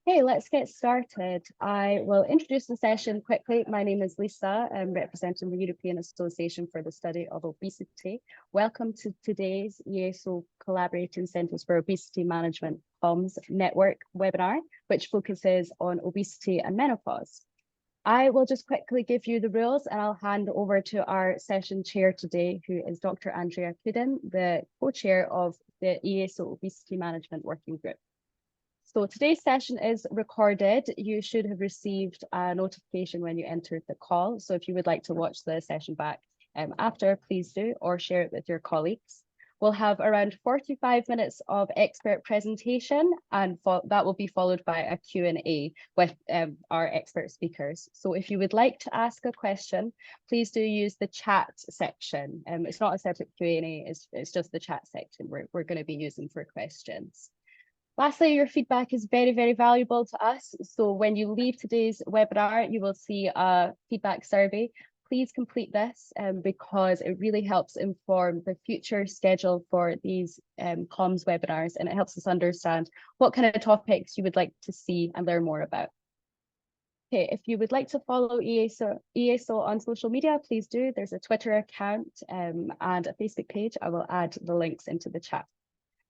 Okay, let's get started. I will introduce the session quickly. My name is Lisa. I'm representing the European Association for the Study of Obesity. Welcome to today's EASO Collaborating Centres for Obesity Management COMS Network webinar, which focuses on obesity and menopause. I will just quickly give you the rules and I'll hand over to our session chair today, who is Dr. Andrea Kudin, the co-chair of the EASO Obesity Management Working Group. So today's session is recorded. You should have received a notification when you entered the call. So if you would like to watch the session back after, please do, or share it with your colleagues. We'll have around 45 minutes of expert presentation, and that will be followed by a Q&A with our expert speakers. So if you would like to ask a question, please do use the chat section. It's not a separate Q&A, it's just the chat section we're going to be using for questions. Lastly, your feedback is very, very valuable to us. So when you leave today's webinar, you will see a feedback survey. Please complete this because it really helps inform the future schedule for these comms webinars, and it helps us understand what kind of topics you would like to see and learn more about. Okay, if you would like to follow EASO on social media, please do. There's a Twitter account and a Facebook page. I will add the links into the chat.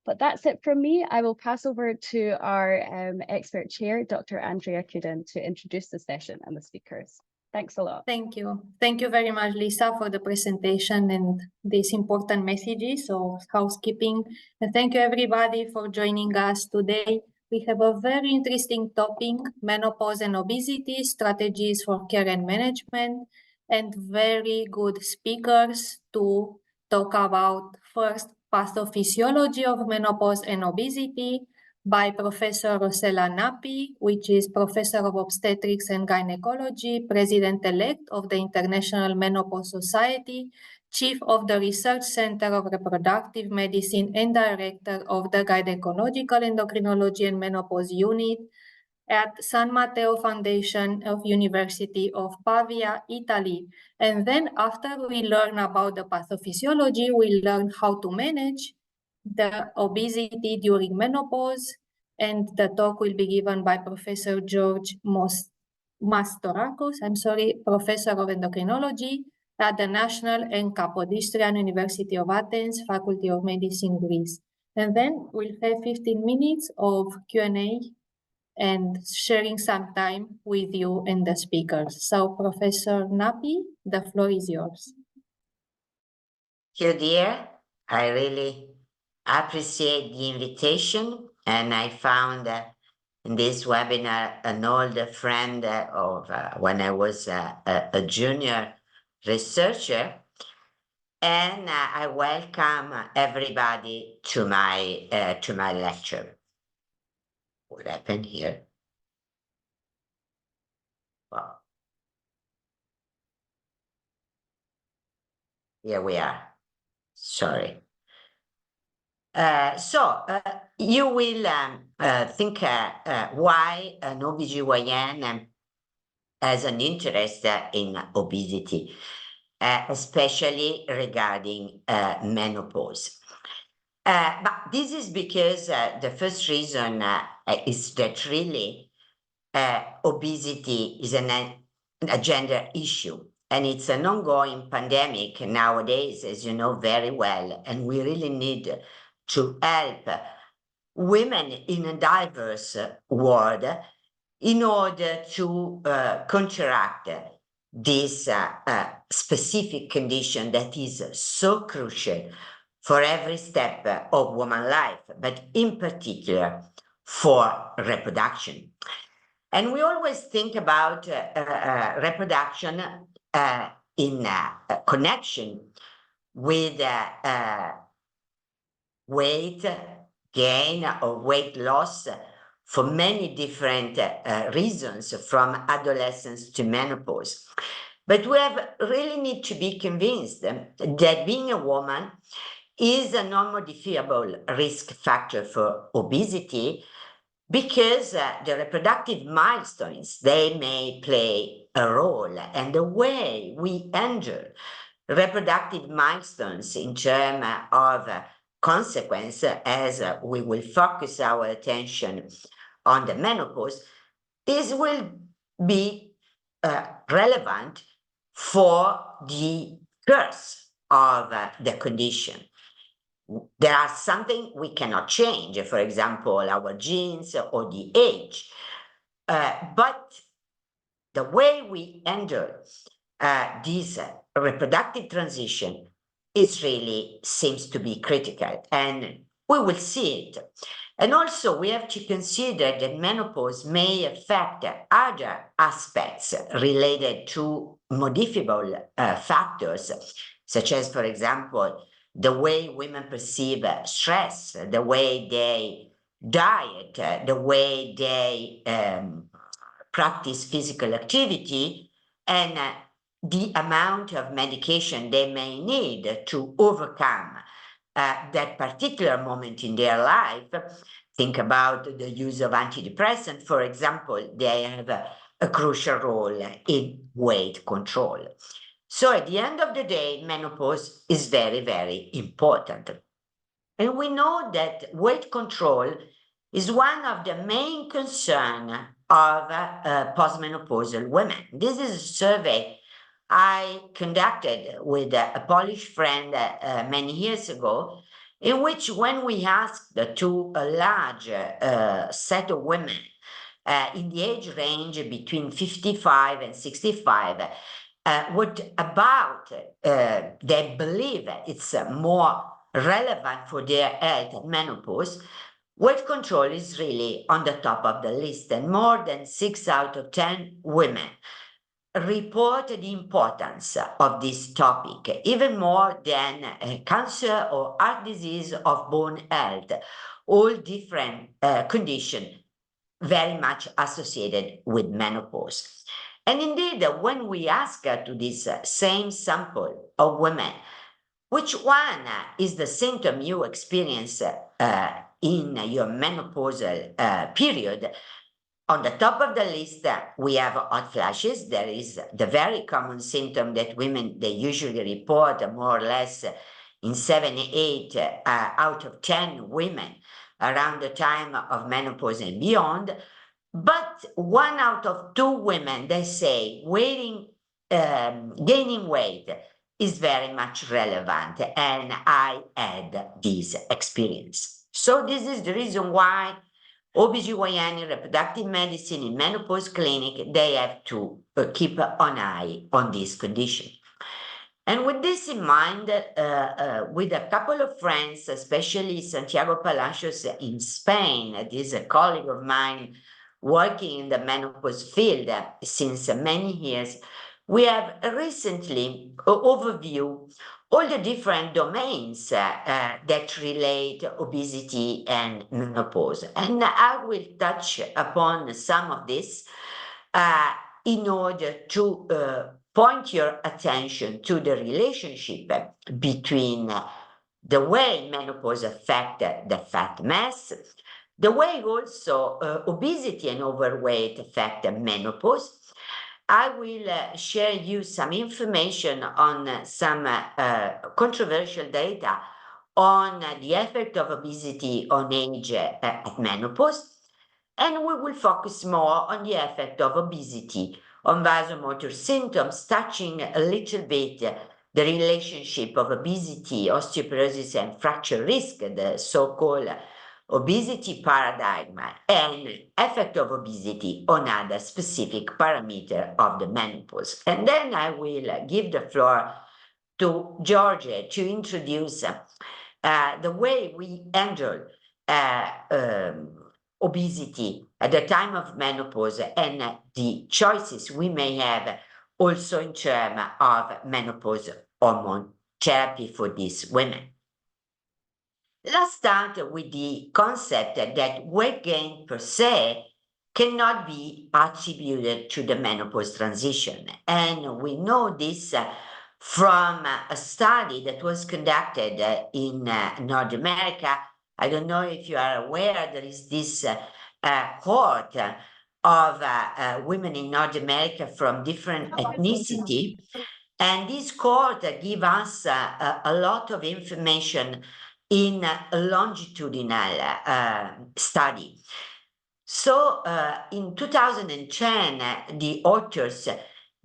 But that's it from me. I will pass over to our expert chair, Dr. Andrea Kudin, to introduce the session and the speakers. Thanks a lot. Thank you. Thank you very much, Lisa, for the presentation and these important messages of housekeeping. And thank you, everybody, for joining us today. We have a very interesting topic, menopause and obesity, strategies for care and management, and very good speakers to talk about first, pathophysiology of menopause and obesity by Professor Rosella Nappi, which is Professor of Obstetrics and Gynecology, President-elect of the International Menopause Society, Chief of the Research Center of Reproductive Medicine, and Director of the Gynecological Endocrinology and Menopause Unit at San Matteo Foundation of University of Pavia, Italy. And then after we learn about the pathophysiology, we learn how to manage the obesity during menopause, and the talk will be given by Professor George Mastorakos, Professor of Endocrinology at the National and Kapodistrian University of Athens, Faculty of Medicine, Greece. And then we'll have 15 minutes of Q&A and sharing some time with you and the speakers. So Professor Nappi, the floor is yours. Thank you, dear. I really appreciate the invitation, and I found in this webinar an old friend of when I was a junior researcher, and I welcome everybody to my lecture. What happened here? Well, here we are. Sorry. You will think why an OBGYN has an interest in obesity, especially regarding menopause. But this is because the first reason is that really obesity is a gender issue, and it's an ongoing pandemic nowadays, as you know very well, and we really need to help women in a diverse world in order to counteract this specific condition that is so crucial for every step of woman's life, but in particular for reproduction. And we always think about reproduction in connection with weight gain or weight loss for many different reasons, from adolescence to menopause. But we really need to be convinced that being a woman is a non-modifiable risk factor for obesity, because the reproductive milestones, they may play a role, and the way we handle reproductive milestones in terms of consequence, as we will focus our attention on the menopause, this will be relevant for the course of the condition. There are something we cannot change, for example, our genes or the age, but the way we handle this reproductive transition is really seems to be critical, and we will see it. And also we have to consider that menopause may affect other aspects related to modifiable factors, such as, for example, the way women perceive stress, the way they diet, the way they practice physical activity, and the amount of medication they may need to overcome that particular moment in their life. Think about the use of antidepressants, for example. They have a crucial role in weight control. So at the end of the day, menopause is very, very important. And we know that weight control is one of the main concerns of postmenopausal women. This is a survey I conducted with a Polish friend many years ago, in which when we asked to a large set of women in the age range between 55 and 65, what about they believe it's more relevant for their health at menopause, weight control is really on the top of the list, and more than 6 out of 10 women report the importance of this topic, even more than cancer or heart disease of bone health, all different conditions very much associated with menopause. And indeed, when we ask to this same sample of women, which one is the symptom you experience in your menopausal period, on the top of the list, we have hot flashes. There is the very common symptom that women, they usually report more or less in 7, 8 out of 10 women around the time of menopause and beyond. But 1 out of 2 women, they say, gaining weight is very much relevant, and I had this experience. So this is the reason why OBGYN, reproductive medicine in menopause clinic, they have to keep an eye on this condition. And with this in mind, with a couple of friends, especially Santiago Palacios in Spain, that is a colleague of mine working in the menopause field since many years, we have recently overviewed all the different domains that relate obesity and menopause. And I will touch upon some of this in order to point your attention to the relationship between the way menopause affects the fat mass, the way also obesity and overweight affect menopause. I will share you some information on some controversial data on the effect of obesity on age at menopause, and we will focus more on the effect of obesity on vasomotor symptoms, touching a little bit the relationship of obesity, osteoporosis, and fracture risk, the so-called obesity paradigm, and effect of obesity on other specific parameter of the menopause. And then I will give the floor to Georgia to introduce the way we handle obesity at the time of menopause and the choices we may have also in terms of menopause hormone therapy for these women. Let's start with the concept that weight gain per se cannot be attributed to the menopause transition. And we know this from a study that was conducted in North America. I don't know if you are aware, there is this cohort of women in North America from different ethnicity. And this cohort give us a lot of information in a longitudinal study. So in 2010, the authors,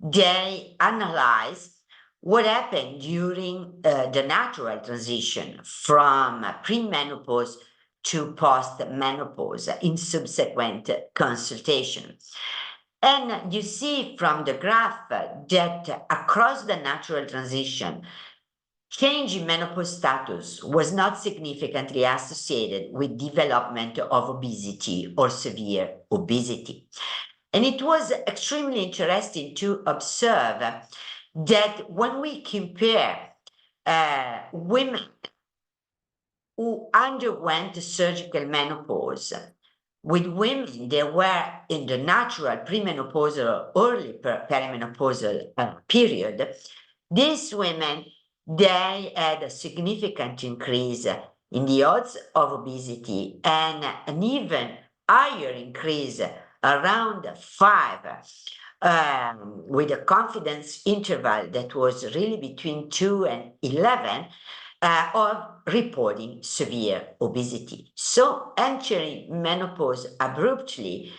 they analyzed what happened during the natural transition from premenopause to post-menopause in subsequent consultation. And you see from the graph that across the natural transition, change in menopause status was not significantly associated with development of obesity or severe obesity. And it was extremely interesting to observe that when we compare women who underwent surgical menopause with women that were in the natural premenopausal or early perimenopausal period, these women, they had a significant increase in the odds of obesity and an even higher increase, around 5, with a confidence interval that was really between 2 and 11, of reporting severe obesity. So entering menopause abruptly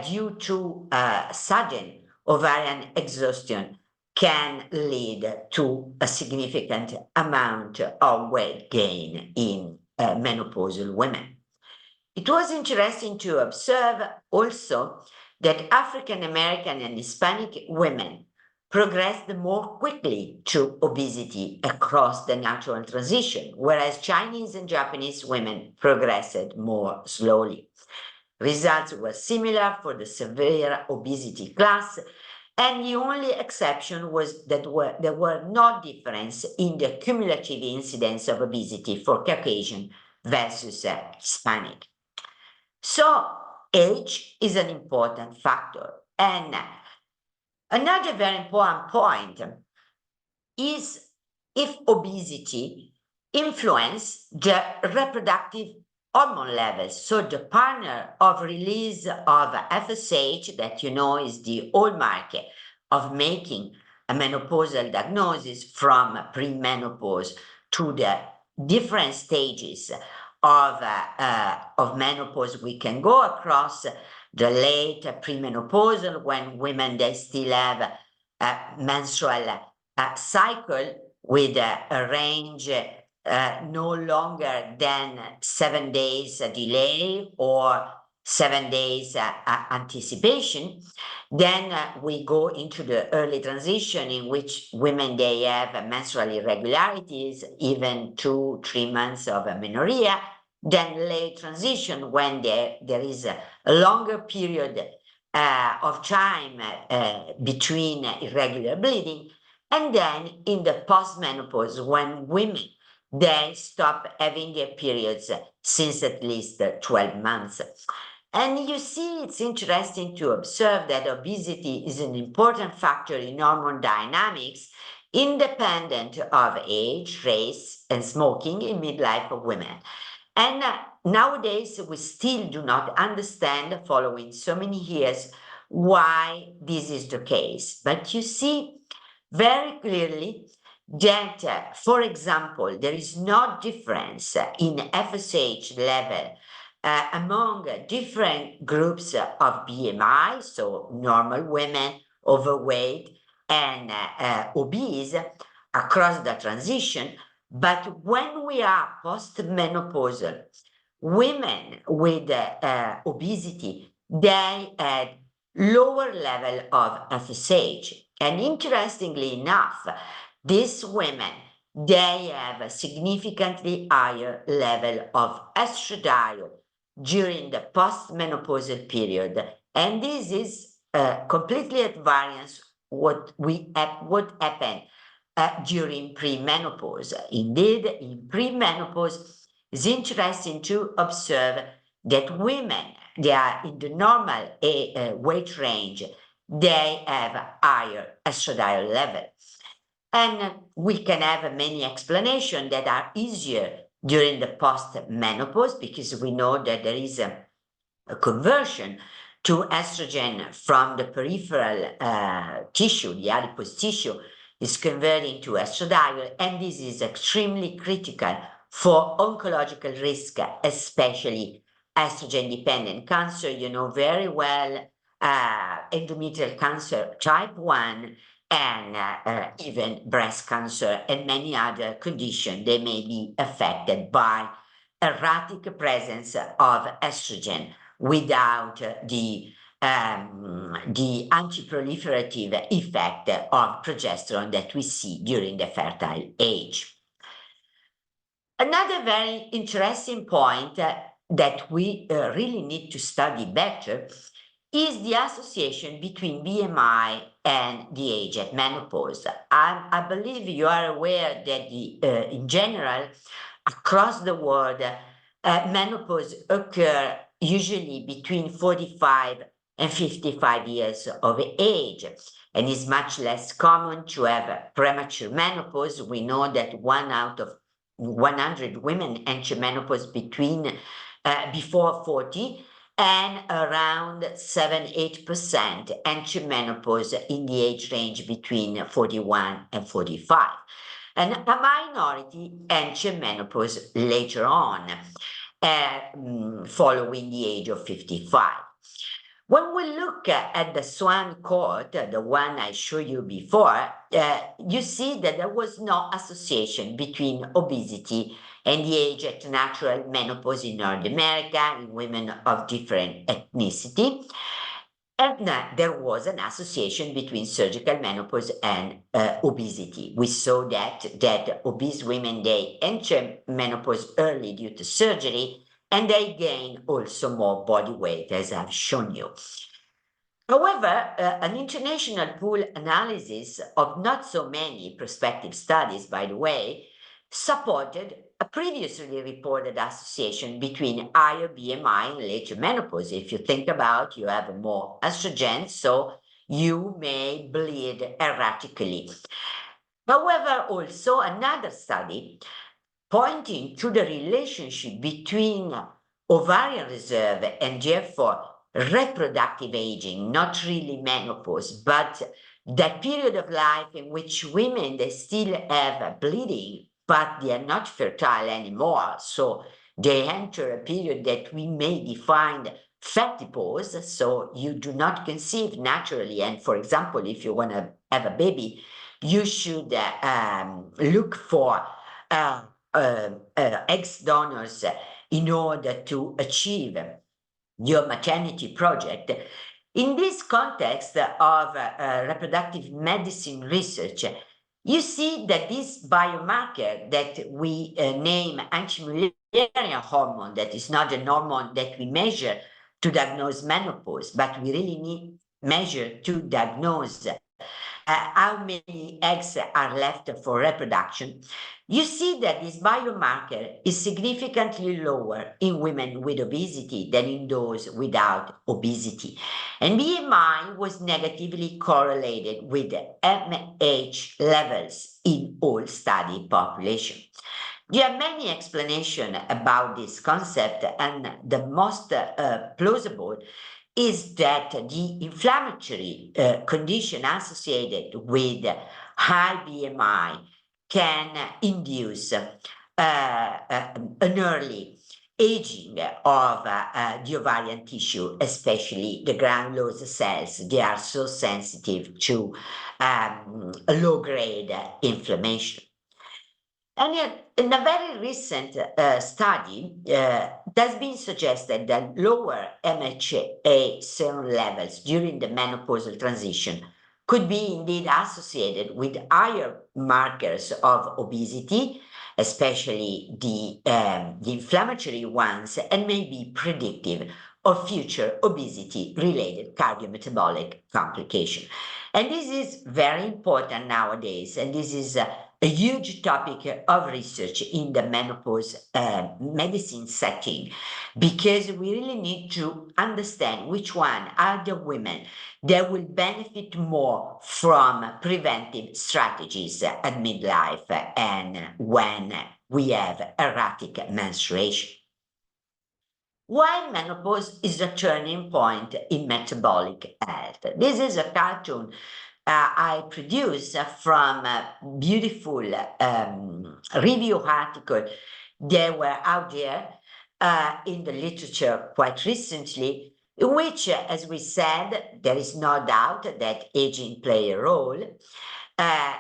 due to sudden ovarian exhaustion can lead to a significant amount of weight gain in menopausal women. It was interesting to observe also that African American and Hispanic women progressed more quickly to obesity across the natural transition, whereas Chinese and Japanese women progressed more slowly. Results were similar for the severe obesity class, and the only exception was that there were no difference in the cumulative incidence of obesity for Caucasian versus Hispanic. So age is an important factor. And another very important point is if obesity influences the reproductive hormone levels. So the partner of release of FSH, that you know is the hallmark of making a menopausal diagnosis from premenopause to the different stages of menopause. We can go across the late premenopausal when women, they still have a menstrual cycle with a range no longer than 7 days delay or 7 days anticipation. Then we go into the early transition in which women, they have menstrual irregularities, even 2-3 months of amenorrhea. Then late transition when there is a longer period of time between irregular bleeding. And then in the postmenopause, when women, they stop having their periods since at least 12 months. And you see, it's interesting to observe that obesity is an important factor in hormone dynamics, independent of age, race, and smoking in midlife of women. And nowadays, we still do not understand, following so many years, why this is the case. But you see very clearly that, for example, there is no difference in FSH level among different groups of BMI, so normal women, overweight, and obese across the transition. But when we are postmenopausal, women with obesity, they had lower level of FSH. And interestingly enough, these women, they have a significantly higher level of estradiol during the postmenopausal period. And this is completely at variance what happened during premenopause. Indeed, in premenopause, it's interesting to observe that women, they are in the normal weight range, they have higher estradiol level. And we can have many explanations that are easier during the post-menopause, because we know that there is a conversion to estrogen from the peripheral tissue, the adipose tissue, is converting to estradiol, and this is extremely critical for oncological risk, especially estrogen-dependent cancer, you know very well endometrial cancer type 1, and even breast cancer and many other conditions, they may be affected by erratic presence of estrogen without the anti-proliferative effect of progesterone that we see during the fertile age. Another very interesting point that we really need to study better is the association between BMI and the age at menopause. I believe you are aware that in general, across the world, menopause occurs usually between 45 and 55 years of age, and is much less common to have premature menopause. We know that 1 out of 100 women enter menopause before 40, and around 7-8% enter menopause in the age range between 41 and 45. And a minority enter menopause later on, following the age of 55. When we look at the Swan cohort, the one I showed you before, you see that there was no association between obesity and the age at natural menopause in North America in women of different ethnicity. And there was an association between surgical menopause and obesity. We saw that obese women, they enter menopause early due to surgery, and they gain also more body weight, as I've shown you. However, an international pool analysis of not so many prospective studies, by the way, supported a previously reported association between higher BMI and later menopause. If you think about, you have more estrogen, so you may bleed erratically. However, also another study pointing to the relationship between ovarian reserve and therefore reproductive aging, not really menopause, but that period of life in which women, they still have bleeding, but they are not fertile anymore. So they enter a period that we may define fatipause, so you do not conceive naturally. And for example, if you want to have a baby, you should look for ex donors in order to achieve your maternity project. In this context of reproductive medicine research, you see that this biomarker that we name anti-Mullerian hormone, that is not a hormone that we measure to diagnose menopause, but we really need measure to diagnose how many eggs are left for reproduction. You see that this biomarker is significantly lower in women with obesity than in those without obesity. And BMI was negatively correlated with MH levels in all study population. There are many explanations about this concept, and the most plausible is that the inflammatory condition associated with high BMI can induce an early aging of the ovarian tissue, especially the granulose cells. They are so sensitive to low-grade inflammation. And yet, in a very recent study, it has been suggested that lower MHA serum levels during the menopausal transition could be indeed associated with higher markers of obesity, especially the inflammatory ones, and may be predictive of future obesity-related cardiometabolic complication. And this is very important nowadays, and this is a huge topic of research in the menopause medicine setting, because we really need to understand which one are the women that will benefit more from preventive strategies at midlife and when we have erratic menstruation. Why menopause is a turning point in metabolic health. This is a cartoon I produced from a beautiful review article that were out there in the literature quite recently, in which, as we said, there is no doubt that aging plays a role.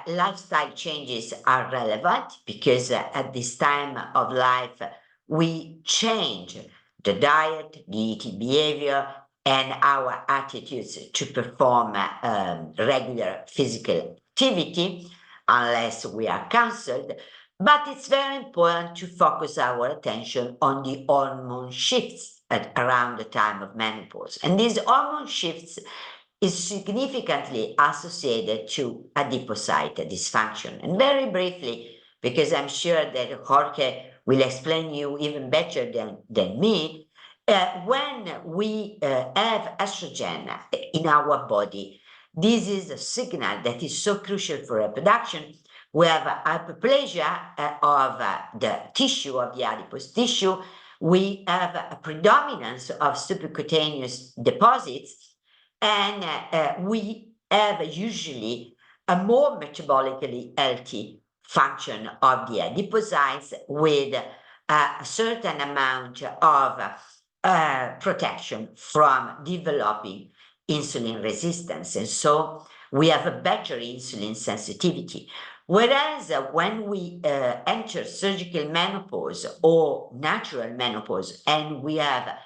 Lifestyle changes are relevant because at this time of life, we change the diet, the eating behavior, and our attitudes to perform regular physical activity, unless we are counseled. But it's very important to focus our attention on the hormone shifts around the time of menopause. And these hormone shifts is significantly associated to adipocyte dysfunction. And very briefly, because I'm sure that Jorge will explain you even better than me, when we have estrogen in our body, this is a signal that is so crucial for reproduction. We have hyperplasia of the tissue, of the adipose tissue. We have a predominance of subcutaneous deposits, and we have usually a more metabolically healthy function of the adipocytes with a certain amount of protection from developing insulin resistance. And so we have a better insulin sensitivity. Whereas when we enter surgical menopause or natural menopause and we have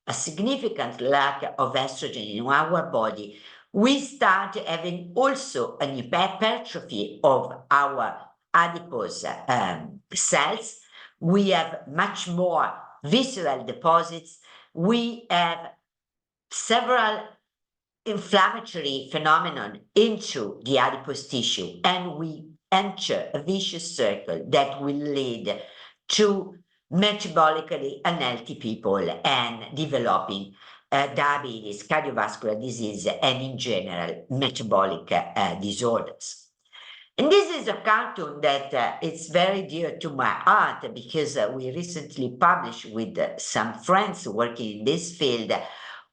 a significant lack of estrogen in our body, we start having also an hypertrophy of our adipose cells. We have much more visceral deposits. We have several inflammatory phenomenon into the adipose tissue, and we enter a vicious circle that will lead to metabolically unhealthy people and developing diabetes, cardiovascular disease, and in general metabolic disorders. And this is a cartoon that is very dear to my heart because we recently published with some friends working in this field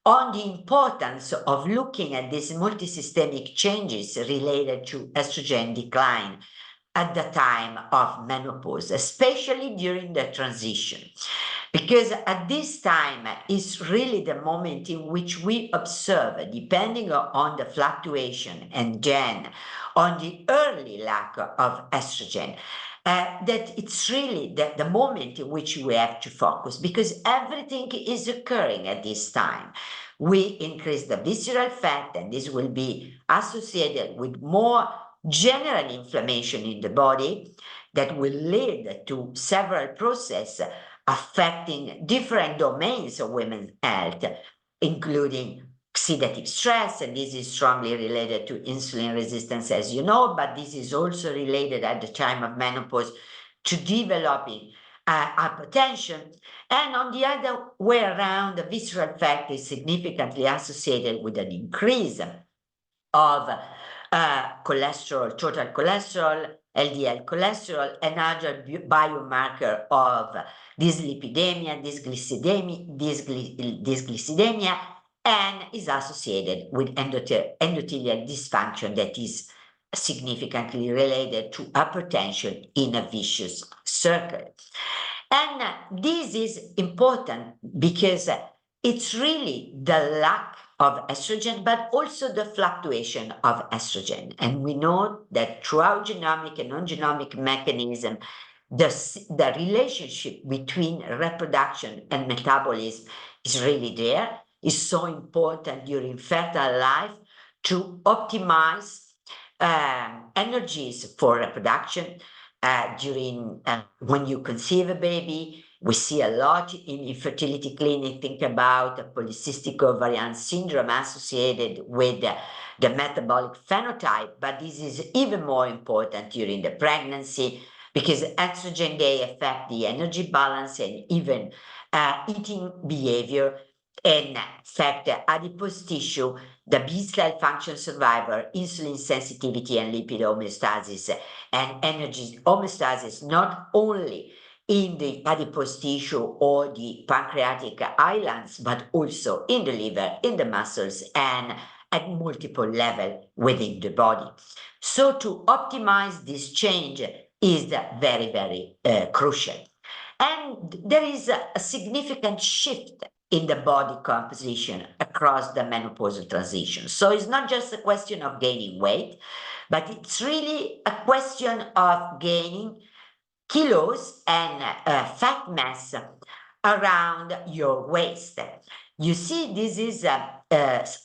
on the importance of looking at these multisystemic changes related to estrogen decline at the time of menopause, especially during the transition. Because at this time is really the moment in which we observe, depending on the fluctuation and then on the early lack of estrogen, that it's really the moment in which we have to focus, because everything is occurring at this time. We increase the visceral fat, and this will be associated with more general inflammation in the body that will lead to several processes affecting different domains of women's health, including oxidative stress, and this is strongly related to insulin resistance, as you know, but this is also related at the time of menopause to developing hypertension. And on the other way around, the visceral fat is significantly associated with an increase of cholesterol, total cholesterol, LDL cholesterol, another biomarker of dyslipidemia, dysglycemia, and is associated with endothelial dysfunction that is significantly related to hypertension in a vicious circle. And this is important because it's really the lack of estrogen, but also the fluctuation of estrogen. And we know that throughout genomic and non-genomic mechanism, the relationship between reproduction and metabolism is really there. It's so important during fertile life to optimize energies for reproduction. During when you conceive a baby, we see a lot in infertility clinic. Think about polycystic ovarian syndrome associated with the metabolic phenotype, but this is even more important during the pregnancy because estrogen, they affect the energy balance and even eating behavior, and affect the adipose tissue, the B-cell function survivor, insulin sensitivity, and lipid homeostasis, and energy homeostasis, not only in the adipose tissue or the pancreatic islands, but also in the liver, in the muscles, and at multiple levels within the body. So to optimize this change is very, very crucial. And there is a significant shift in the body composition across the menopausal transition. So it's not just a question of gaining weight, but it's really a question of gaining kilos and fat mass around your waist. You see, this is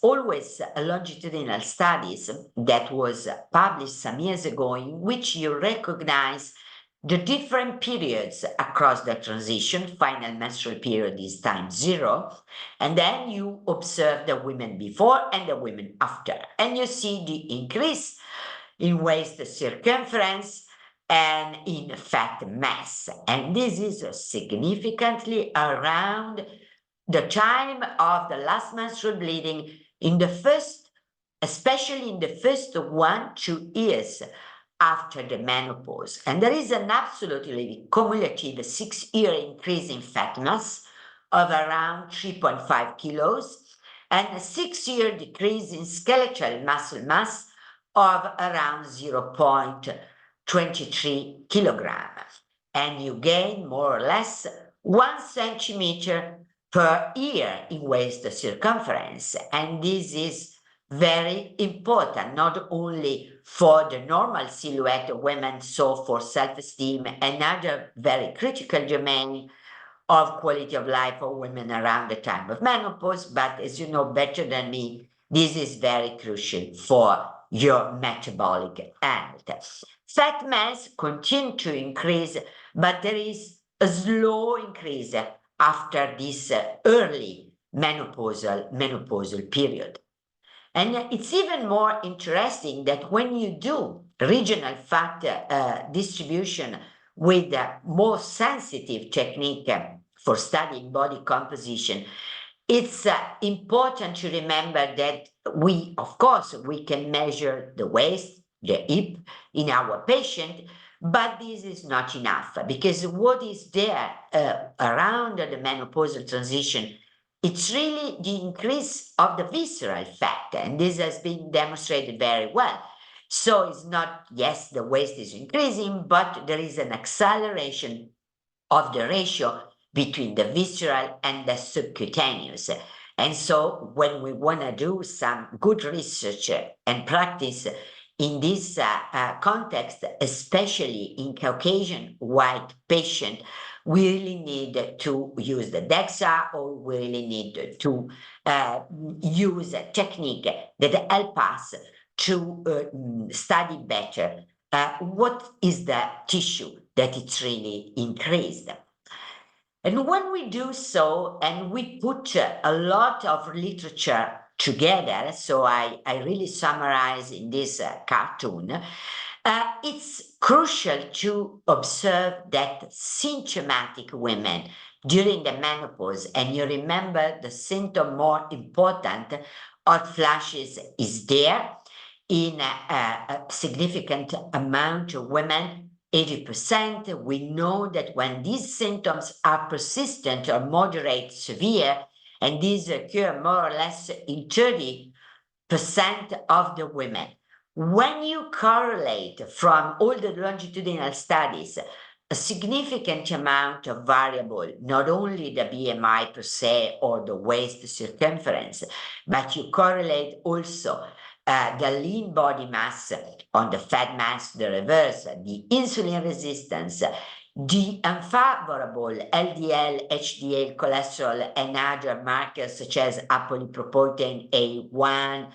always a longitudinal studies that was published some years ago, in which you recognize the different periods across the transition. Final menstrual period is time 0, and then you observe the women before and the women after, and you see the increase in waist circumference and in fat mass. And this is significantly around the time of the last menstrual bleeding, in the first, especially in the first 1-2 years after the menopause. And there is an absolutely cumulative 6-year increase in fat mass of around 3.5 kilos and a 6-year decrease in skeletal muscle mass of around 0.23 kilograms. And you gain more or less 1 centimeter per year in waist circumference. And this is very important, not only for the normal silhouette of women, so for self-esteem, another very critical domain of quality of life for women around the time of menopause. But as you know better than me, this is very crucial for your metabolic health. Fat mass continues to increase, but there is a slow increase after this early menopausal period. And it's even more interesting that when you do regional fat distribution with a more sensitive technique for studying body composition, it's important to remember that we, of course, we can measure the waist, the hip in our patient, but this is not enough, because what is there around the menopausal transition, it's really the increase of the visceral fat, and this has been demonstrated very well. So it's not, yes, the waist is increasing, but there is an acceleration of the ratio between the visceral and the subcutaneous. And so when we want to do some good research and practice in this context, especially in Caucasian white patient, we really need to use the DEXA, or we really need to use a technique that help us to study better what is the tissue that it's really increased. And when we do so, and we put a lot of literature together, so I really summarize in this cartoon, it's crucial to observe that symptomatic women during the menopause, and you remember the symptom more important, hot flashes is there in a significant amount of women, 80%. We know that when these symptoms are persistent or moderate severe, and these occur more or less in 30% of the women, when you correlate from all the longitudinal studies a significant amount of variable, not only the BMI per se or the waist circumference, but you correlate also the lean body mass on the fat mass, the reverse, the insulin resistance, the unfavorable LDL, HDL, cholesterol, and other markers such as apolipoprotein A1,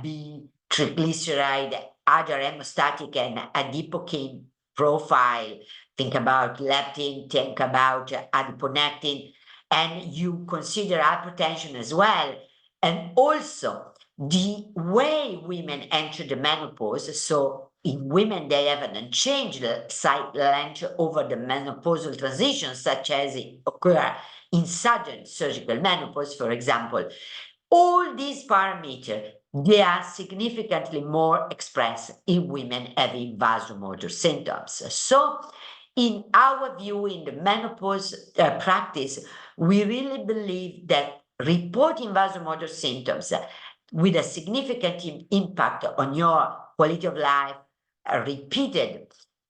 B, triglyceride, other hemostatic and adipokine profile. Think about leptin, think about adiponectin, and you consider hypertension as well. And also the way women enter the menopause. So in women, they have an unchanged cycle length over the menopausal transition, such as it occur in sudden surgical menopause, for example. All these parameters, they are significantly more expressed in women having vasomotor symptoms. So in our view, in the menopause practice, we really believe that reporting vasomotor symptoms with a significant impact on your quality of life, repeated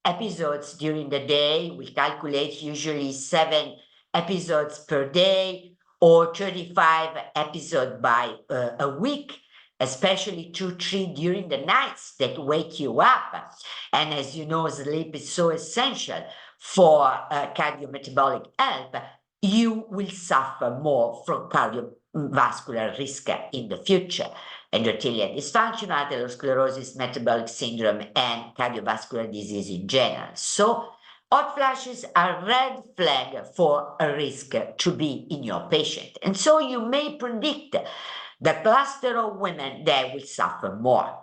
episodes during the day. We calculate usually 7 episodes per day or 35 episodes by a week, especially 2-3 during the nights that wake you up. And as you know, sleep is so essential for cardiometabolic health. You will suffer more from cardiovascular risk in the future. Endothelial dysfunction, atherosclerosis, metabolic syndrome, and cardiovascular disease in general. So hot flashes are a red flag for a risk to be in your patient. And so you may predict the cluster of women that will suffer more.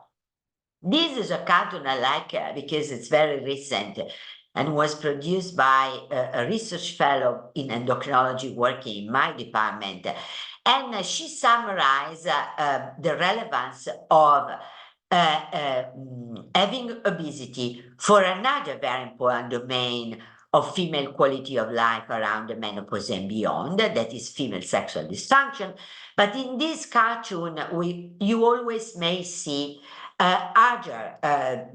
This is a cartoon I like because it's very recent and was produced by a research fellow in endocrinology working in my department. And she summarized the relevance of having obesity for another very important domain of female quality of life around the menopause and beyond, that is female sexual dysfunction. But in this cartoon, you always may see other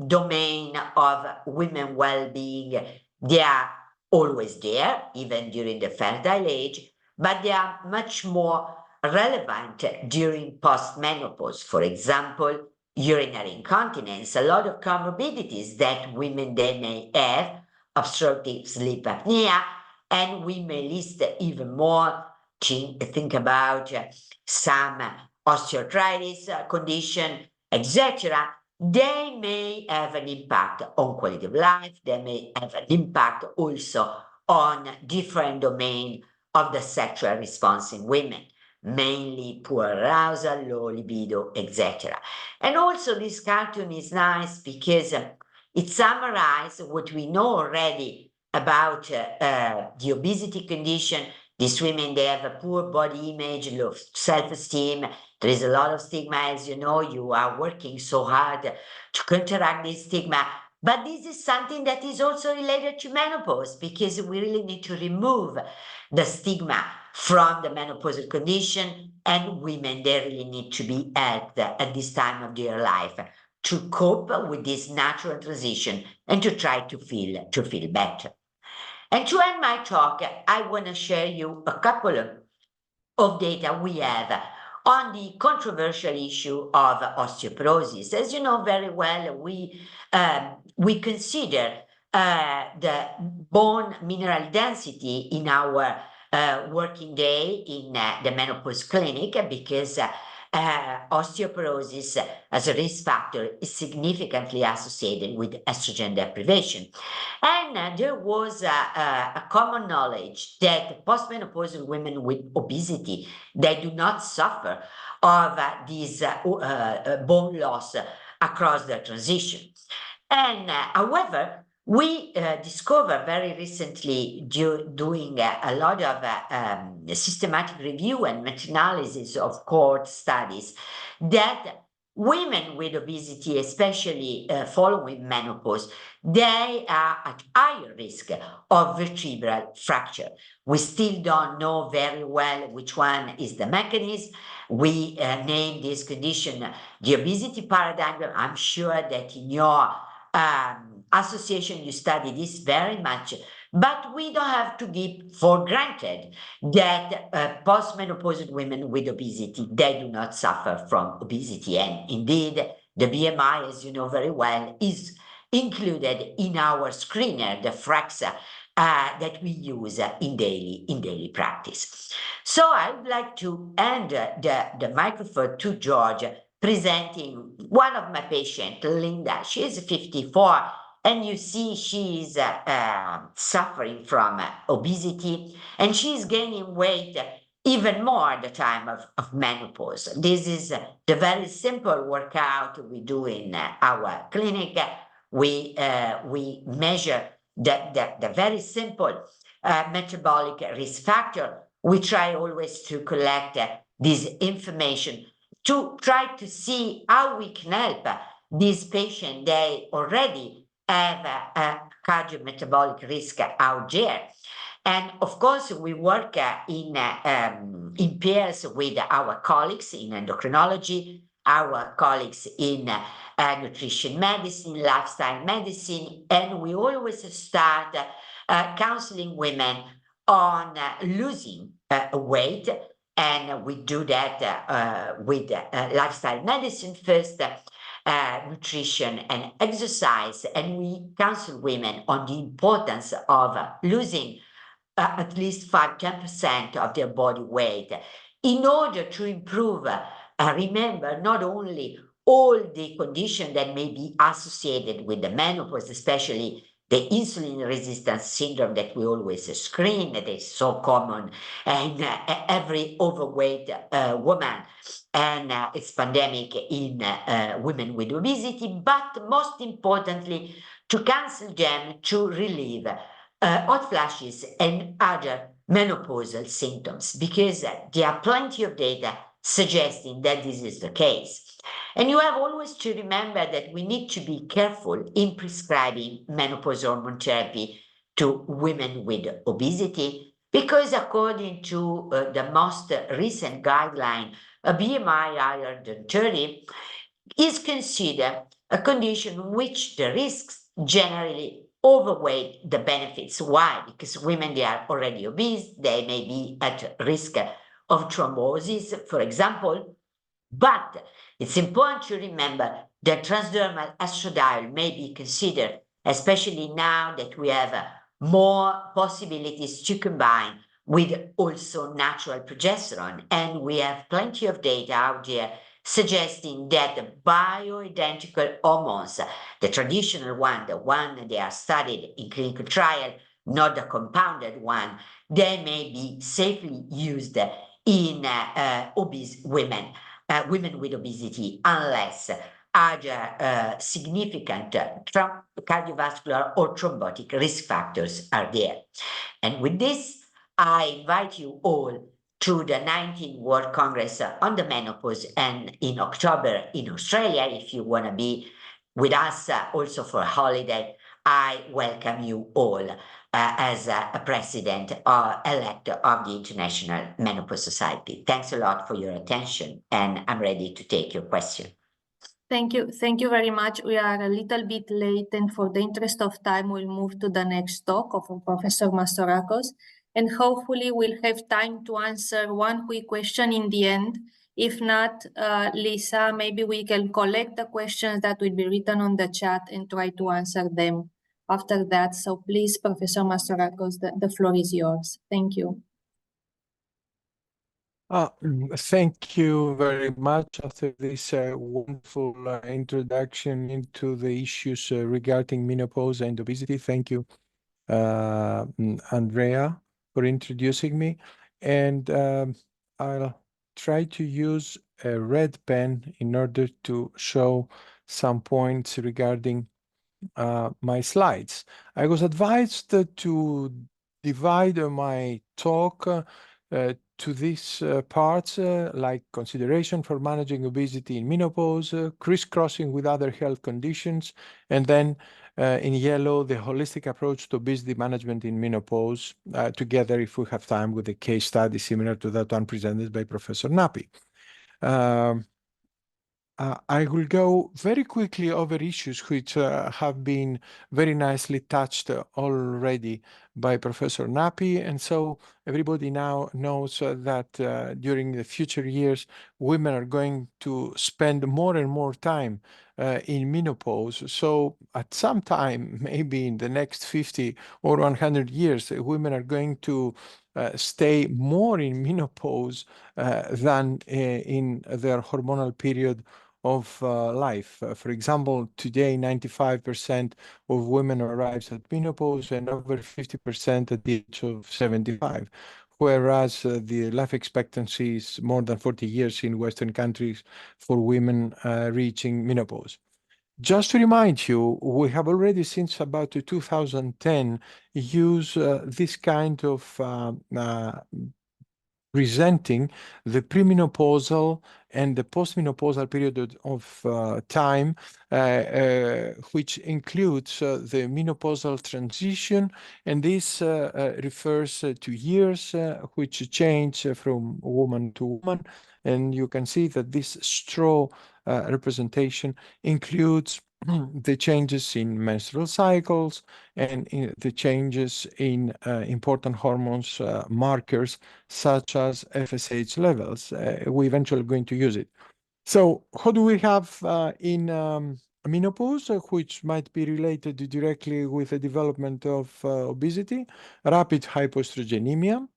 domain of women well-being. They are always there, even during the fertile age, but they are much more relevant during post-menopause. For example, urinary incontinence, a lot of comorbidities that women they may have, obstructive sleep apnea, and we may list even more. Think about some osteoarthritis condition, etc. They may have an impact on quality of life. They may have an impact also on different domains of the sexual response in women, mainly poor arousal, low libido, etc. And also this cartoon is nice because it summarizes what we know already about the obesity condition. These women, they have a poor body image, low self-esteem. There is a lot of stigma, as you know. You are working so hard to counteract this stigma. But this is something that is also related to menopause, because we really need to remove the stigma from the menopausal condition, and women, they really need to be helped at this time of their life to cope with this natural transition and to try to feel better. And to end my talk, I want to share you a couple of data we have on the controversial issue of osteoporosis. As you know very well, we consider the bone mineral density in our working day in the menopause clinic, because osteoporosis as a risk factor is significantly associated with estrogen deprivation. And there was a common knowledge that postmenopausal women with obesity, they do not suffer of this bone loss across the transition. And however, we discovered very recently, doing a lot of systematic review and meta-analysis of cohort studies, that women with obesity, especially following menopause, they are at higher risk of vertebral fracture. We still don't know very well which one is the mechanism. We name this condition the obesity paradigm. I'm sure that in your association you study this very much, but we don't have to give for granted that postmenopausal women with obesity, they do not suffer from obesity. And indeed, the BMI, as you know very well, is included in our screener, the FRAXA, that we use in daily practice. So I would like to hand the microphone to George, presenting one of my patients, Linda. She is 54, and you see she is suffering from obesity, and she is gaining weight even more at the time of menopause. This is the very simple workout we do in our clinic. We measure the very simple metabolic risk factor. We try always to collect this information to try to see how we can help these patients. They already have a cardiometabolic risk out there. And of course, we work in pairs with our colleagues in endocrinology, our colleagues in nutrition medicine, lifestyle medicine, and we always start counseling women on losing weight. And we do that with lifestyle medicine first, nutrition and exercise, and we counsel women on the importance of losing at least 5-10% of their body weight in order to improve, remember, not only all the conditions that may be associated with the menopause, especially the insulin resistance syndrome that we always screen, that is so common in every overweight woman, and it's pandemic in women with obesity, but most importantly, to counsel them to relieve hot flashes and other menopausal symptoms, because there are plenty of data suggesting that this is the case. And you have always to remember that we need to be careful in prescribing menopause hormone therapy to women with obesity, because according to the most recent guideline, a BMI higher than 30 is considered a condition in which the risks generally overweight the benefits. Why? Because women, they are already obese, they may be at risk of thrombosis, for example. But it's important to remember that transdermal estradiol may be considered, especially now that we have more possibilities to combine with also natural progesterone. And we have plenty of data out there suggesting that the bioidentical hormones, the traditional one, the one they are studied in clinical trial, not the compounded one, they may be safely used in obese women. Women with obesity, unless other significant cardiovascular or thrombotic risk factors are there. And with this, I invite you all to the 19th World Congress on the Menopause, and in October in Australia. If you want to be with us also for a holiday, I welcome you all as a president elect of the International Menopause Society. Thanks a lot for your attention, and I'm ready to take your question. Thank you very much. We are a little bit late, and for the interest of time, we'll move to the next talk of Professor Mastorakos, and hopefully we'll have time to answer one quick question in the end. If not, Lisa, maybe we can collect the questions that will be written on the chat and try to answer them after that. So please, Professor Mastorakos, the floor is yours. Thank you. Thank you very much. After this wonderful introduction into the issues regarding menopause and obesity, thank you, Andrea, for introducing me. And I'll try to use a red pen in order to show some points regarding my slides. I was advised to divide my talk to these parts, like consideration for managing obesity in menopause, crisscrossing with other health conditions, and then in yellow, the holistic approach to obesity management in menopause, together, if we have time, with a case study similar to that one presented by Professor Nappi. I will go very quickly over issues which have been very nicely touched already by Professor Nappi. And so everybody now knows that during the future years, women are going to spend more and more time in menopause. So at some time, maybe in the next 50 or 100 years, women are going to stay more in menopause than in their hormonal period of life. For example, today 95% of women arrives at menopause and over 50% at the age of 75, whereas the life expectancy is more than 40 years in Western countries for women reaching menopause. Just to remind you, we have already since about 2010 used this kind of presenting the premenopausal and the postmenopausal period of time, which includes the menopausal transition, and this refers to years which change from woman to woman, And you can see that this straw representation includes the changes in menstrual cycles and the changes in important hormones markers such as FSH levels. We're eventually going to use it. So how do we have in menopause, which might be related directly with the development of obesity, rapid hypoestrogenemia,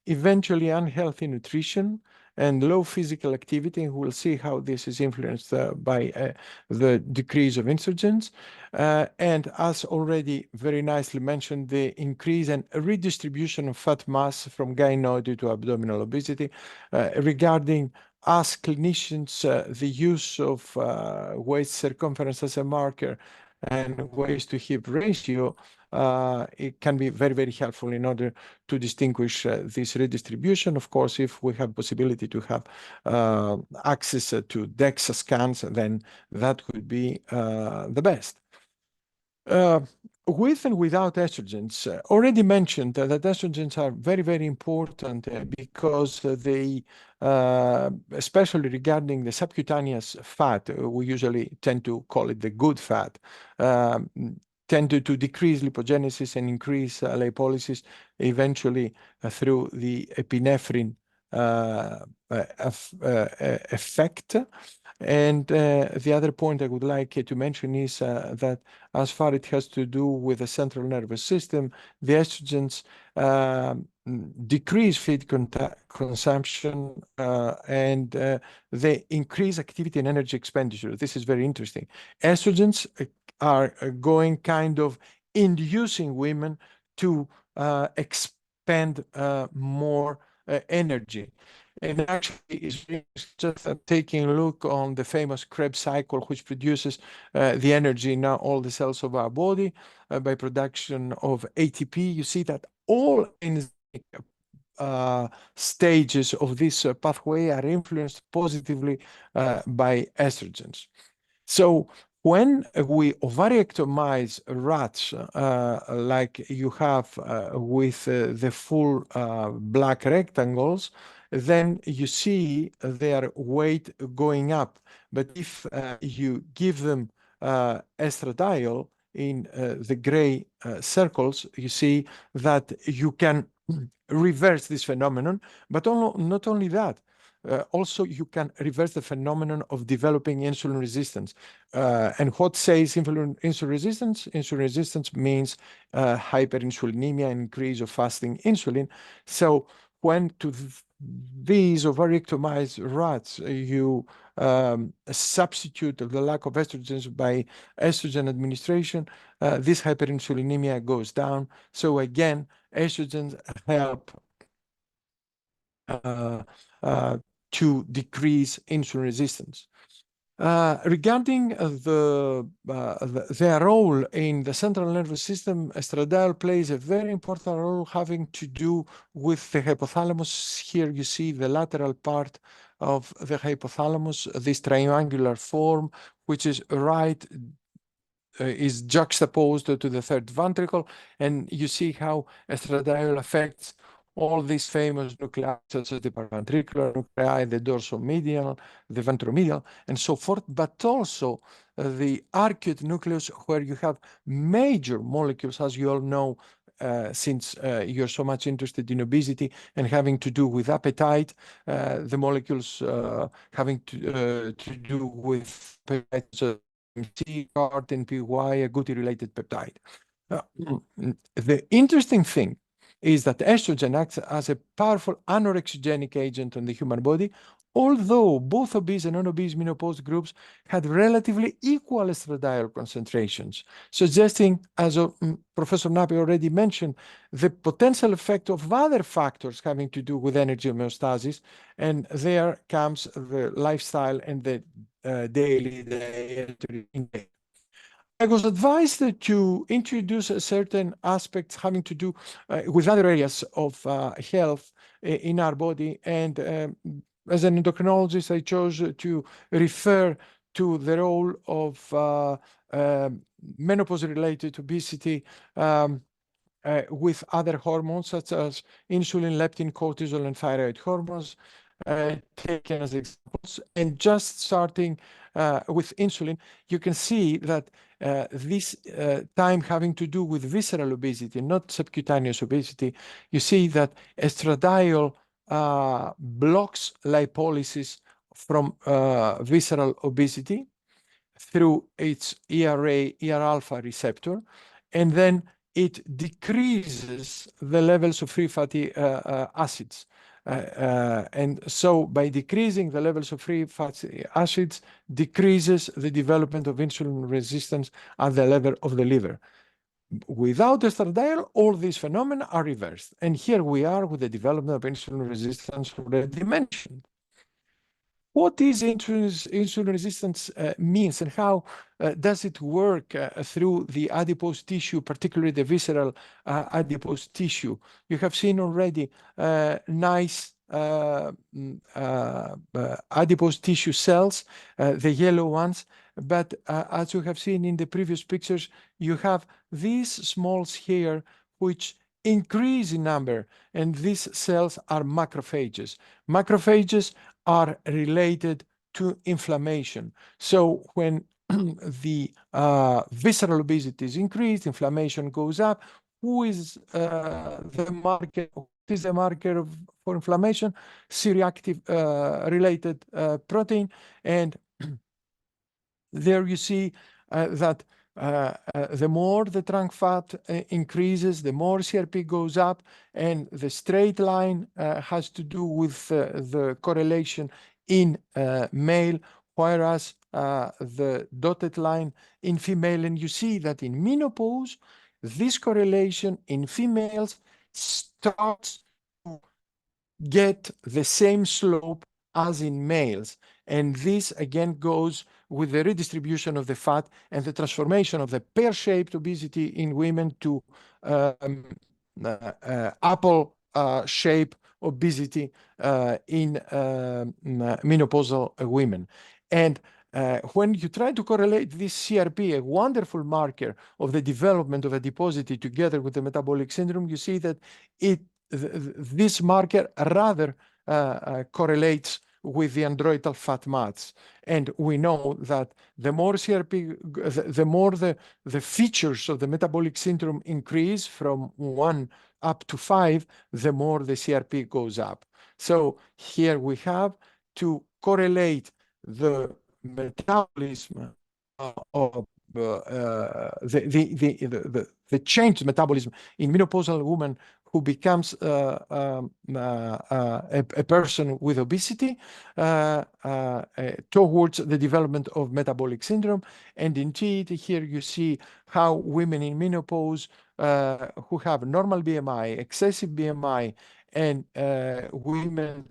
eventually unhealthy nutrition and low physical activity. And we'll see how this is influenced by the decrease of estrogens. And as already very nicely mentioned, the increase and redistribution of fat mass from gynoid to abdominal obesity. Regarding us clinicians, the use of waist circumference as a marker and waist to hip ratio, it can be very, very helpful in order to distinguish this redistribution. Of course, if we have possibility to have access to DEXA scans, then that would be the best. With and without estrogens, already mentioned that estrogens are very, very important because they, especially regarding the subcutaneous fat, we usually tend to call it the good fat, tend to decrease lipogenesis and increase lipolysis, eventually through the epinephrine effect. And the other point I would like to mention is that as far as it has to do with the central nervous system, the estrogens decrease feed consumption and they increase activity and energy expenditure. This is very interesting. Estrogens are going kind of inducing women to expend more energy. And actually, it's just taking a look on the famous Krebs cycle, which produces the energy in all the cells of our body by production of ATP. You see that all enzymatic stages of this pathway are influenced positively by estrogens. So when we ovarectomize rats, like you have with the full black rectangles, then you see their weight going up. But if you give them estradiol in the gray circles, you see that you can reverse this phenomenon. But not only that, also you can reverse the phenomenon of developing insulin resistance. And what says insulin resistance? Insulin resistance means hyperinsulinemia and increase of fasting insulin. So when to these ovarectomized rats, you substitute the lack of estrogens by estrogen administration, this hyperinsulinemia goes down. So again, estrogens help to decrease insulin resistance. Regarding their role in the central nervous system, estradiol plays a very important role having to do with the hypothalamus. Here you see the lateral part of the hypothalamus, this triangular form, which is is juxtaposed to the third ventricle, and you see how estradiol affects all these famous nuclei, such as the paraventricular nuclei, the dorsomedial, the ventromedial, and so forth, but also the arcuate nucleus, where you have major molecules, as you all know, since you're so much interested in obesity and having to do with appetite, the molecules having to do with peptides, MC, cartin, PY, a Guti-related peptide. The interesting thing is that estrogen acts as a powerful anorexigenic agent on the human body, although both obese and non-obese menopause groups had relatively equal estradiol concentrations, suggesting, as Professor Napi already mentioned, the potential effect of other factors having to do with energy homeostasis, and there comes the lifestyle and the daily dietary intake. I was advised to introduce certain aspects having to do with other areas of health in our body. And as an endocrinologist, I chose to refer to the role of menopause-related obesity with other hormones such as insulin, leptin, cortisol, and thyroid hormones. taken as examples. And just starting with insulin, you can see that this time having to do with visceral obesity, not subcutaneous obesity, you see that estradiol blocks lipolysis from visceral obesity through its ERA, ER alpha receptor, and then it decreases the levels of free fatty acids. And so by decreasing the levels of free fatty acids, decreases the development of insulin resistance at the level of the liver. Without estradiol, all these phenomena are reversed. And here we are with the development of insulin resistance already mentioned. What is insulin resistance means, and how does it work through the adipose tissue, particularly the visceral adipose tissue? You have seen already nice adipose tissue cells, the yellow ones, but as you have seen in the previous pictures, you have these smalls here which increase in number, and these cells are macrophages. Macrophages are related to inflammation. So when the visceral obesity is increased, inflammation goes up. Who is the marker? What is the marker for inflammation? C-reactive related protein. And there you see that the more the trunk fat increases, the more CRP goes up, and the straight line has to do with the correlation in male, whereas the dotted line in female. And you see that in menopause, this correlation in females starts to get the same slope as in males. And this again goes with the redistribution of the fat and the transformation of the pear-shaped obesity in women to apple shape obesity in menopausal women. And when you try to correlate this CRP, a wonderful marker of the development of adiposity together with the metabolic syndrome, you see that this marker rather correlates with the androidal fat mass. And we know that the more CRP, the more the features of the metabolic syndrome increase from 1 up to 5, the more the CRP goes up. So here we have to correlate the metabolism of the change in metabolism in menopausal women who becomes a person with obesity towards the development of metabolic syndrome. And indeed, here you see how women in menopause who have normal BMI, excessive BMI, and women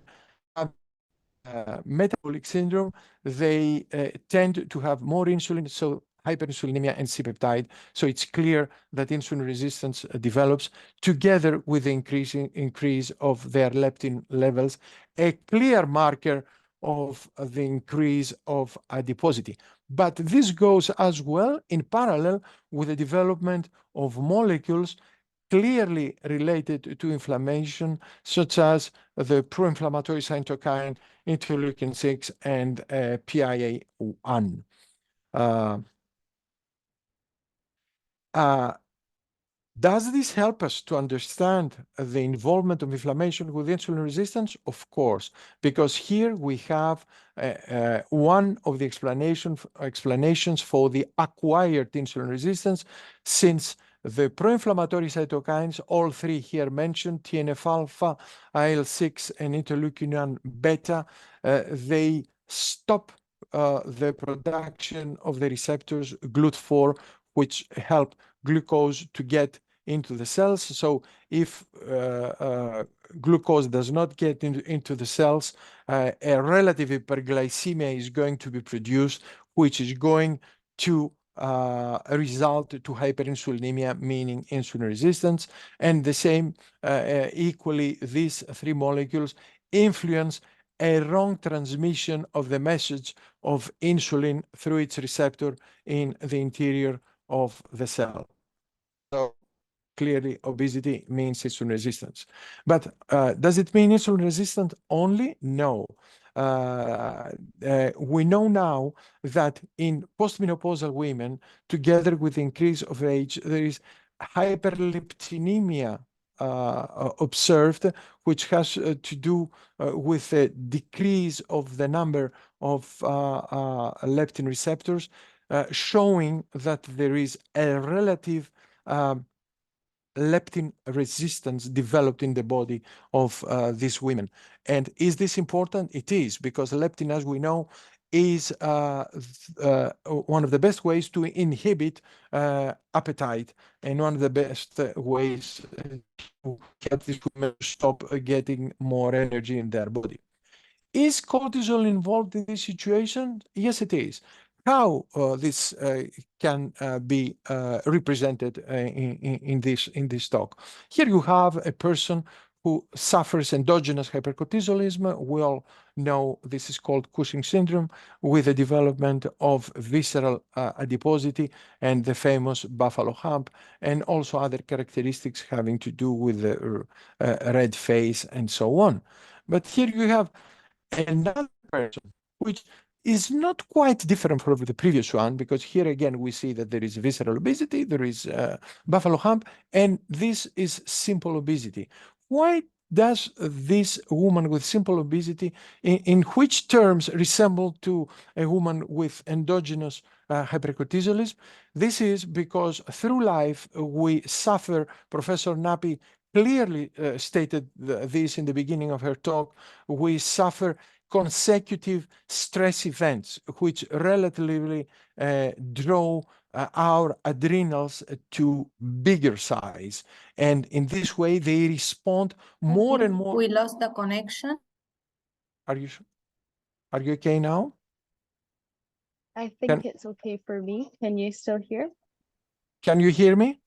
have metabolic syndrome, they tend to have more insulin, so hyperinsulinemia and C-peptide. So it's clear that insulin resistance develops together with the increase of their leptin levels, a clear marker of the increase of adiposity. But this goes as well in parallel with the development of molecules clearly related to inflammation, such as the pro-inflammatory cytokine interleukin-6 and PIA-1. Does this help us to understand the involvement of inflammation with insulin resistance? Of course, because here we have one of the explanations for the acquired insulin resistance, since the pro-inflammatory cytokines, all three here mentioned, TNF-alpha, IL-6, and interleukin-1 beta, they stop the production of the receptors GLUT4, which help glucose to get into the cells. So if glucose does not get into the cells, a relative hyperglycemia is going to be produced, which is going to result to hyperinsulinemia, meaning insulin resistance. And the same, equally, these three molecules influence a wrong transmission of the message of insulin through its receptor in the interior of the cell. So clearly obesity means insulin resistance. But does it mean insulin resistant only? No. We know now that in postmenopausal women, together with increase of age, there is hyperleptinemia observed, which has to do with a decrease of the number of leptin receptors, showing that there is a relative leptin resistance developed in the body of these women. And is this important? It is, because leptin, as we know, is one of the best ways to inhibit appetite, and one of the best ways to help these women stop getting more energy in their body. Is cortisol involved in this situation? Yes, it is. How this can be represented in this talk? Here you have a person who suffers endogenous hypercortisolism. We all know this is called Cushing syndrome, with the development of visceral adiposity and the famous buffalo hump, and also other characteristics having to do with the red face and so on. But here you have another person, which is not quite different from the previous one, because here again we see that there is visceral obesity, there is buffalo hump, and this is simple obesity. Why does this woman with simple obesity, in which terms, resemble to a woman with endogenous hypercortisolism? This is because through life we suffer. Professor Napi clearly stated this in the beginning of her talk. We suffer consecutive stress events, which relatively draw our adrenals to bigger size. And in this way, they respond more and more. We lost the connection. Are you okay now? I think it's okay for me. Can you still hear? Can you hear me?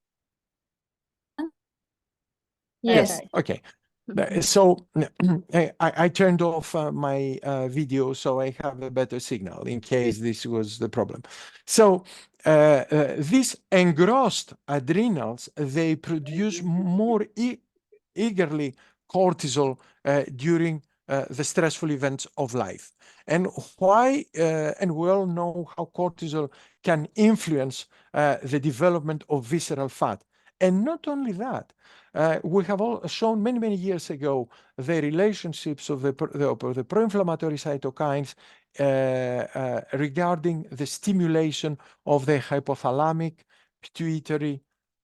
Yes. Okay. So I turned off my video, so I have a better signal in case this was the problem. So these engrossed adrenals, they produce more eagerly cortisol during the stressful events of life. And why? And we all know how cortisol can influence the development of visceral fat. And not only that, we have all shown many years ago the relationships of the pro-inflammatory cytokines regarding the stimulation of the hypothalamic, pituitary,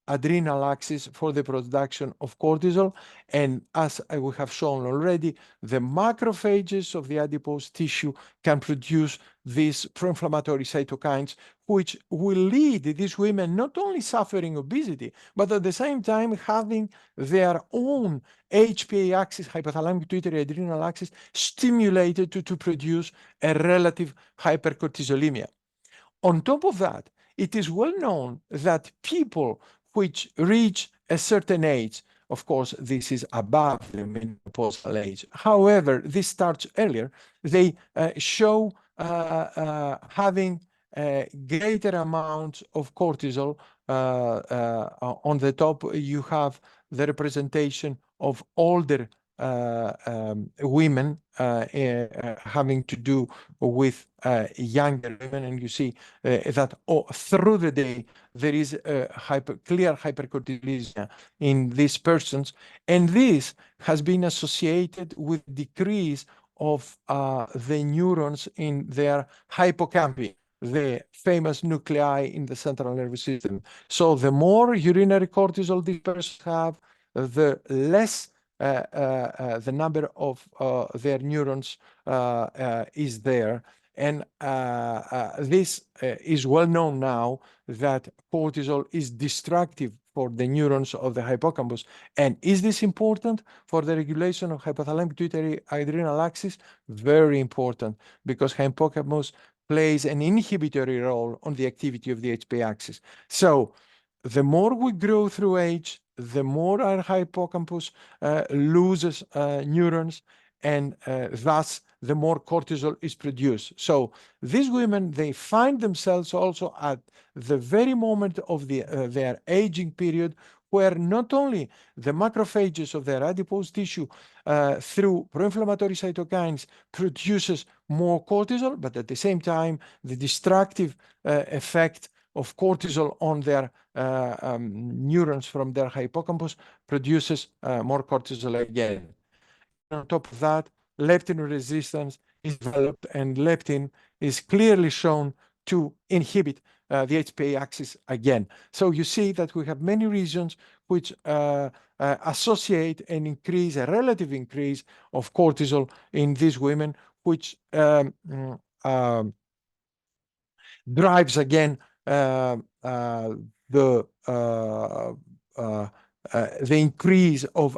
adrenal axis for the production of cortisol. And as we have shown already, the macrophages of the adipose tissue can produce these pro-inflammatory cytokines, which will lead these women not only suffering obesity, but at the same time having their own HPA axis, hypothalamic pituitary adrenal axis, stimulated to produce a relative hypercortisolemia. On top of that, it is well known that people which reach a certain age, of course, this is above the menopausal age. However, this starts earlier. They show having greater amounts of cortisol. On the top, you have the representation of older women having to do with younger women, and you see that through the day there is clear hypercortisolemia in these persons, and this has been associated with decrease of the neurons in their hippocampi, the famous nuclei in the central nervous system. So the more urinary cortisol these persons have, the less the number of their neurons is there. And this is well known now, that cortisol is destructive for the neurons of the hippocampus. And is this important for the regulation of hypothalamic pituitary adrenal axis? Very important, because hippocampus plays an inhibitory role on the activity of the HPA axis. So the more we grow through age, the more our hippocampus loses neurons, and thus the more cortisol is produced. So these women, they find themselves also at the very moment of their aging period, where not only the macrophages of the adipose tissue through pro-inflammatory cytokines produces more cortisol, but at the same time, the destructive effect of cortisol on their neurons from their hippocampus produces more cortisol again. On top of that, leptin resistance is developed, and leptin is clearly shown to inhibit the HPA axis again. So you see that we have many reasons which associate an increase, a relative increase of cortisol in these women, which drives again the increase of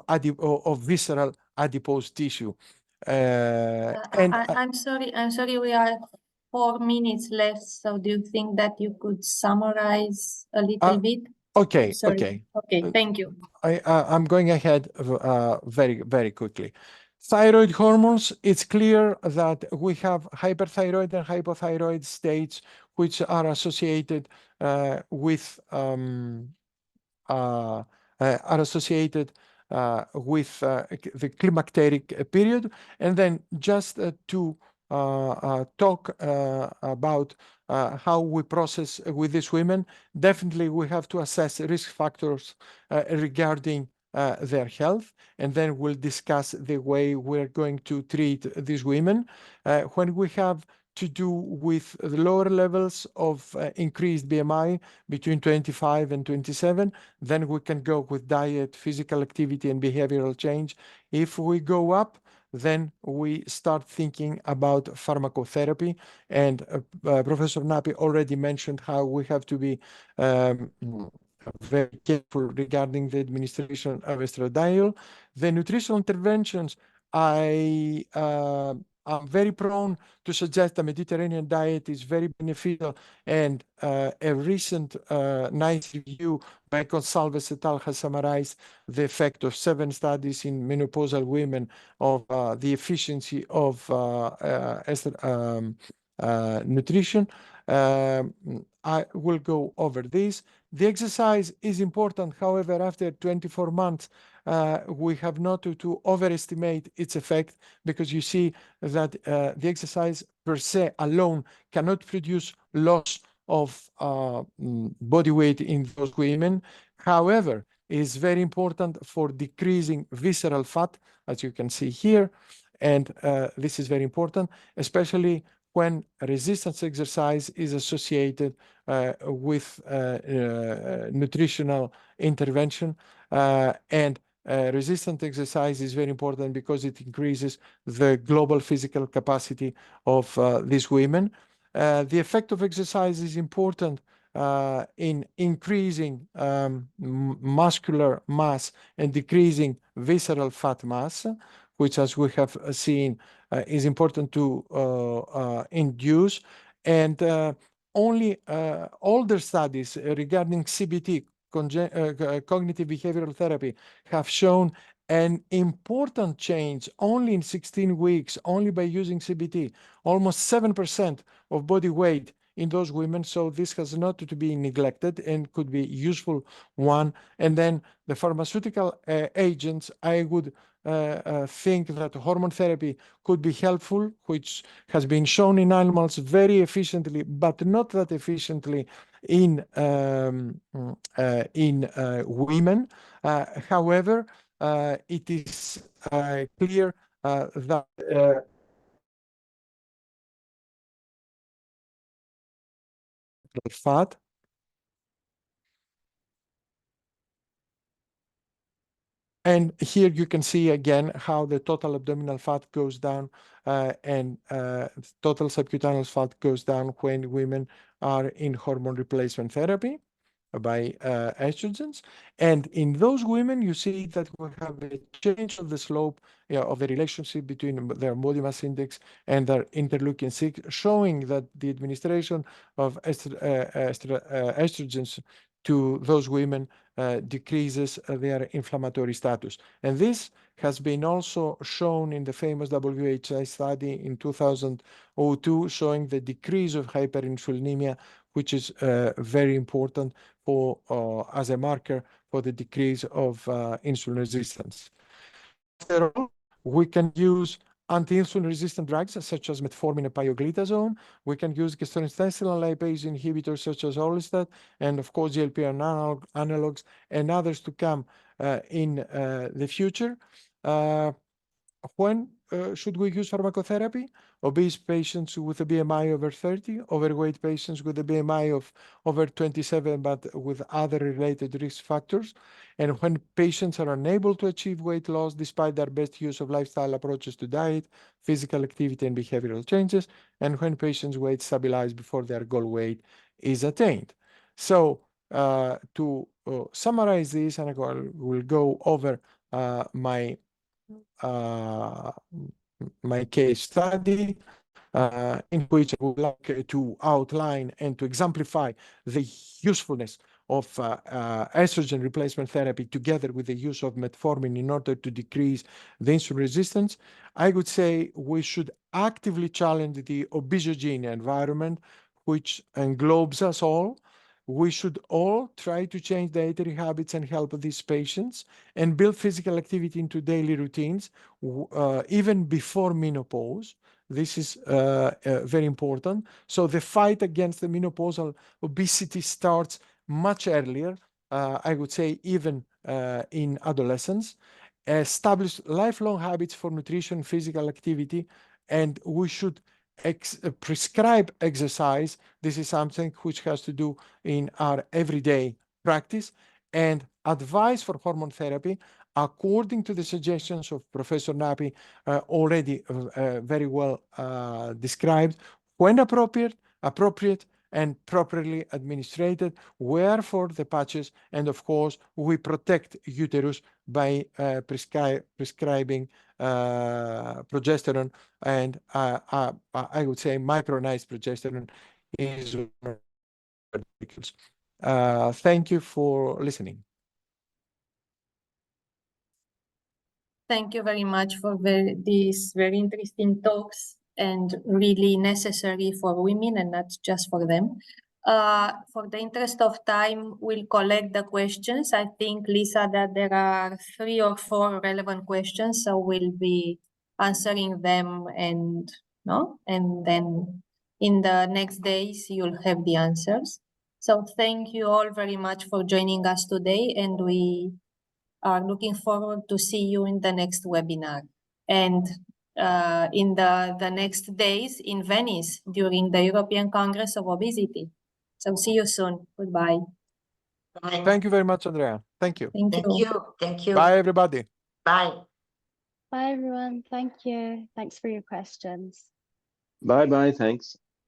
visceral adipose tissue. I'm sorry, we are 4 minutes left. So do you think that you could summarize a little bit? Okay, sorry. Okay, thank you. I'm going ahead very, very quickly. Thyroid hormones, it's clear that we have hyperthyroid and hypothyroid states which are associated with the climacteric period. And then just to talk about how we process with these women, definitely we have to assess risk factors regarding their health, and then we'll discuss the way we're going to treat these women. When we have to do with the lower levels of increased BMI between 25 and 27, then we can go with diet, physical activity, and behavioral change. If we go up, then we start thinking about pharmacotherapy. And Professor Napi already mentioned how we have to be very careful regarding the administration of estradiol. The nutritional interventions, I'm very prone to suggest a Mediterranean diet is very beneficial, and a recent nice review by Gonsalves et al. Has summarized the effect of 7 studies in menopausal women of the efficiency of nutrition. I will go over this. The exercise is important. However, after 24 months, we have not to overestimate its effect, because you see that the exercise per se alone cannot produce loss of body weight in those women. However, it is very important for decreasing visceral fat, as you can see here. And this is very important, especially when resistance exercise is associated with nutritional intervention. And resistant exercise is very important because it increases the global physical capacity of these women. The effect of exercise is important in increasing muscular mass and decreasing visceral fat mass, which, as we have seen, is important to induce. And only older studies regarding CBT, cognitive behavioral therapy, have shown an important change only in 16 weeks, only by using CBT, almost 7% of body weight in those women. So this has not to be neglected and could be useful one. And then the pharmaceutical agents, I would think that hormone therapy could be helpful, which has been shown in animals very efficiently, but not that efficiently in women. However, it is clear that fat And here you can see again how the total abdominal fat goes down and total subcutaneous fat goes down when women are in hormone replacement therapy by estrogens. And in those women, you see that we have a change of the slope of the relationship between their body mass index and their interleukin-6, showing that the administration of estrogens to those women decreases their inflammatory status. And this has been also shown in the famous WHI study in 2002, showing the decrease of hyperinsulinemia, which is very important for as a marker for the decrease of insulin resistance. After all, we can use anti-insulin resistant drugs such as metformin and pioglitazone. We can use gastrointestinal lipase inhibitors such as orlistat, and of course GLP-1 analogs and others to come in the future. When should we use pharmacotherapy? Obese patients with a BMI over 30, overweight patients with a BMI of over 27, but with other related risk factors. And when patients are unable to achieve weight loss despite their best use of lifestyle approaches to diet, physical activity, and behavioral changes, and when patients' weight stabilize before their goal weight is attained. So to summarize this, and I will go over my case study, in which I would like to outline and to exemplify the usefulness of estrogen replacement therapy together with the use of metformin in order to decrease the insulin resistance. I would say we should actively challenge the obesogene environment, which englobes us all. We should all try to change dietary habits and help these patients and build physical activity into daily routines, even before menopause. This is very important. So the fight against the menopausal obesity starts much earlier, I would say even in adolescence. Establish lifelong habits for nutrition, physical activity, and we should prescribe exercise. This is something which has to do in our everyday practice, and advice for hormone therapy according to the suggestions of Professor Napi, already very well described, when appropriate and properly administered, wherefore the patches, and of course we protect uterus by prescribing progesterone, and I would say micronized progesterone is thank you for listening. Thank you very much for these very interesting talks and really necessary for women and not just for them. For the interest of time, we'll collect the questions. I think, Lisa, that there are 3 or 4 relevant questions, so we'll be answering them and then in the next days, you'll have the answers. So thank you all very much for joining us today, and we are looking forward to see you in the next webinar and in the next days in Venice during the European Congress of Obesity. So see you soon. Goodbye. Bye. Thank you very much, Andrea. Thank you. Thank Thank you. you. Thank you. Bye, everybody. Bye. Bye, everyone. Thank you. Thanks for your questions. Bye-bye. Thanks.